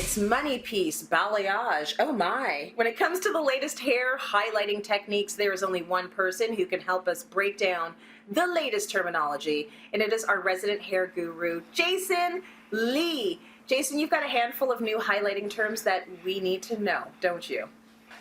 It's money piece, balayage. Oh my. When it comes to the latest hair highlighting techniques, there is only one person who can help us break down the latest terminology, and it is our resident hair guru, Jason Lee. Jason, you've got a handful of new highlighting terms that we need to know, don't you?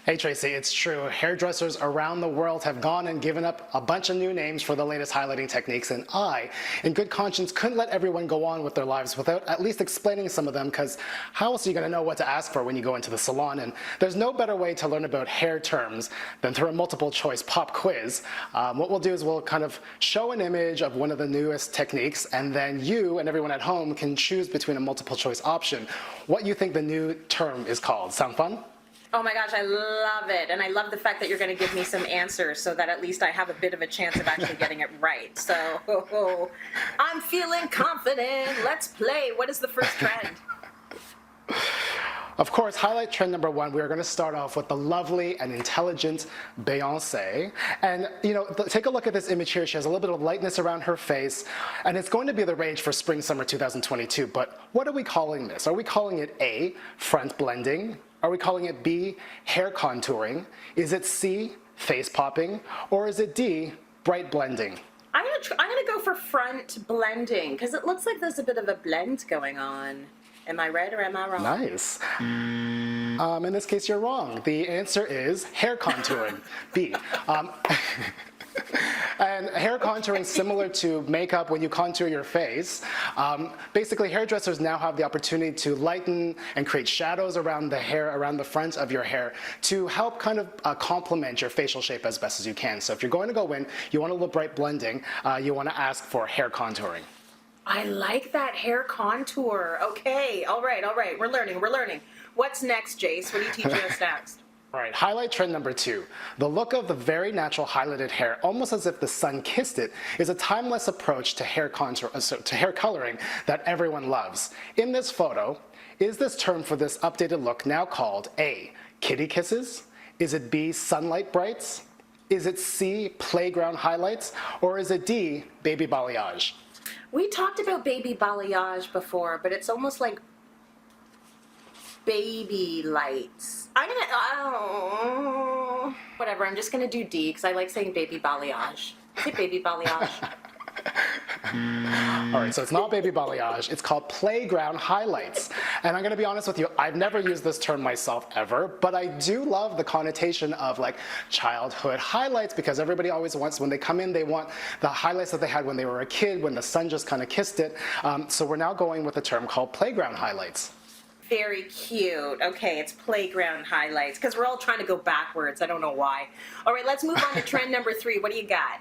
Hey Tracy, it's true. Hairdressers around the world have gone and given up a bunch of new names for the latest highlighting techniques, and I, in good conscience, couldn't let everyone go on with their lives without at least explaining some of them, because how else are you going to know what to ask for when you go into the salon? And there's no better way to learn about hair terms than through a multiple choice pop quiz. What we'll do is we'll kind of show an image of one of the newest techniques, and then you and everyone at home can choose between a multiple choice option what you think the new term is called. Sound fun? Oh my gosh, I love it. And I love the fact that you're going to give me some answers so that at least I have a bit of a chance of actually getting it right. So, I'm feeling confident. Let's play. What is the first trend? Of course, highlight trend number one, we are going to start off with the lovely and intelligent Beyonce. And, take a look at this image here. She has a little bit of lightness around her face, and it's going to be the rage for spring, summer 2022. But what are we calling this? Are we calling it A, front blending? Are we calling it B, hair contouring? Is it C, face popping? Or is it D, bright blending? I'm gonna go for front blending because it looks like there's a bit of a blend going on. Am I right or am I wrong? Nice. In this case, you're wrong. The answer is hair contouring, B. And hair contouring, similar to makeup when you contour your face. Basically, hairdressers now have the opportunity to lighten and create shadows around the hair, around the front of your hair, to help kind of complement your facial shape as best as you can. So if you're going to go in, you want a little bright blending, you want to ask for hair contouring. I like that hair contour. Okay, all right. We're learning. What's next, Jace? What are you teaching us next? All right, highlight trend number two. The look of the very natural highlighted hair, almost as if the sun kissed it, is a timeless approach to hair coloring that everyone loves. In this photo, is this term for this updated look now called A, kitty kisses? Is it B, sunlight brights? Is it C, playground highlights? Or is it D, baby balayage? We talked about baby balayage before, but it's almost like baby lights. Whatever, I'm just gonna do D because I like saying baby balayage. Is it baby balayage? All right, so it's not baby balayage, it's called playground highlights. And I'm gonna be honest with you, I've never used this term myself ever, but I do love the connotation of like childhood highlights, because everybody always wants, when they come in, they want the highlights that they had when they were a kid, when the sun just kind of kissed it. So we're now going with a term called playground highlights. Very cute. Okay, it's playground highlights, because we're all trying to go backwards. I don't know why. All right, let's move on to trend number three. What do you got?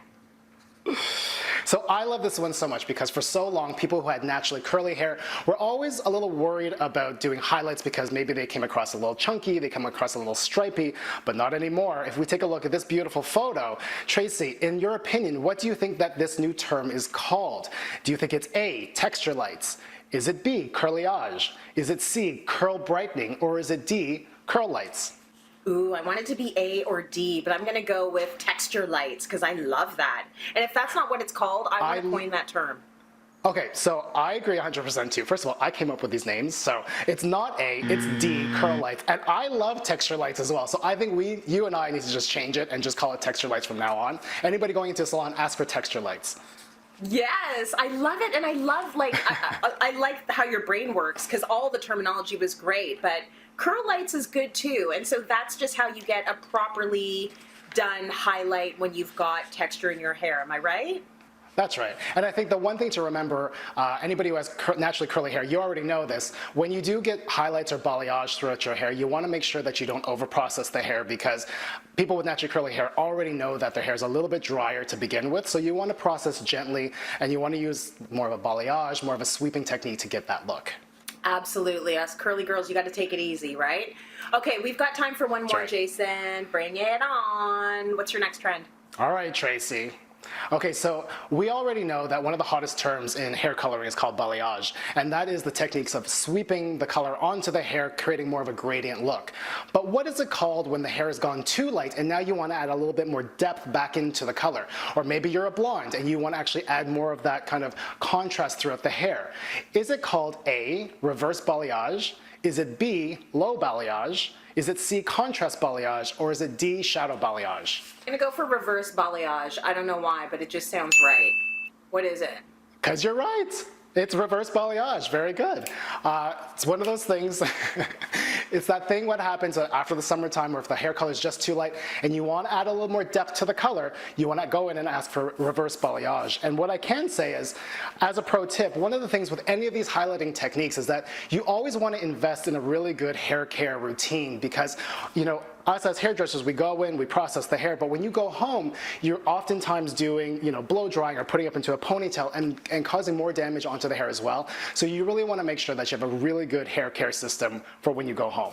So I love this one so much because for so long, people who had naturally curly hair were always a little worried about doing highlights because maybe they came across a little chunky, they come across a little stripy, but not anymore. If we take a look at this beautiful photo, Tracy, in your opinion, what do you think that this new term is called? Do you think it's A, texture lights? Is it B, curlyage? Is it C, curl brightening? Or is it D, curl lights? Ooh, I want it to be A or D, but I'm going to go with texture lights because I love that. And if that's not what it's called, I want to coin that term. Okay, so I agree 100% too. First of all, I came up with these names, so it's not A, it's D, curl lights. And I love texture lights as well, so I think you and I need to just change it and just call it texture lights from now on. Anybody going into a salon, ask for texture lights. Yes, I love it, and I love, like, I like how your brain works, because all the terminology was great, but curl lights is good too, and so that's just how you get a properly done highlight when you've got texture in your hair, am I right? That's right. And I think the one thing to remember, anybody who has naturally curly hair, you already know this. When you do get highlights or balayage throughout your hair, you want to make sure that you don't overprocess the hair, because people with naturally curly hair already know that their hair is a little bit drier to begin with. So you want to process gently, and you want to use more of a balayage, more of a sweeping technique to get that look. Absolutely. Us curly girls, you got to take it easy, right? Okay, we've got time for one more, right. Jason. Bring it on. What's your next trend? All right, Tracy. Okay, so we already know that one of the hottest terms in hair coloring is called balayage, and that is the techniques of sweeping the color onto the hair, creating more of a gradient look. But what is it called when the hair has gone too light and now you want to add a little bit more depth back into the color? Or maybe you're a blonde and you want to actually add more of that kind of contrast throughout the hair. Is it called A, reverse balayage? Is it B, low balayage? Is it C, contrast balayage? Or is it D, shadow balayage? I'm gonna go for reverse balayage. I don't know why, but it just sounds right. What is it? Because you're right. It's reverse balayage. Very good. It's one of those things. It's that thing what happens after the summertime, or if the hair color is just too light and you want to add a little more depth to the color, you want to go in and ask for reverse balayage. And what I can say is, as a pro tip, one of the things with any of these highlighting techniques is that you always want to invest in a really good hair care routine, because, you know, us as hairdressers, we go in, we process the hair, but when you go home, you're oftentimes doing, you know, blow drying or putting up into a ponytail and causing more damage onto the hair as well. So you really want to make sure that you have a really good hair care system for when you go home.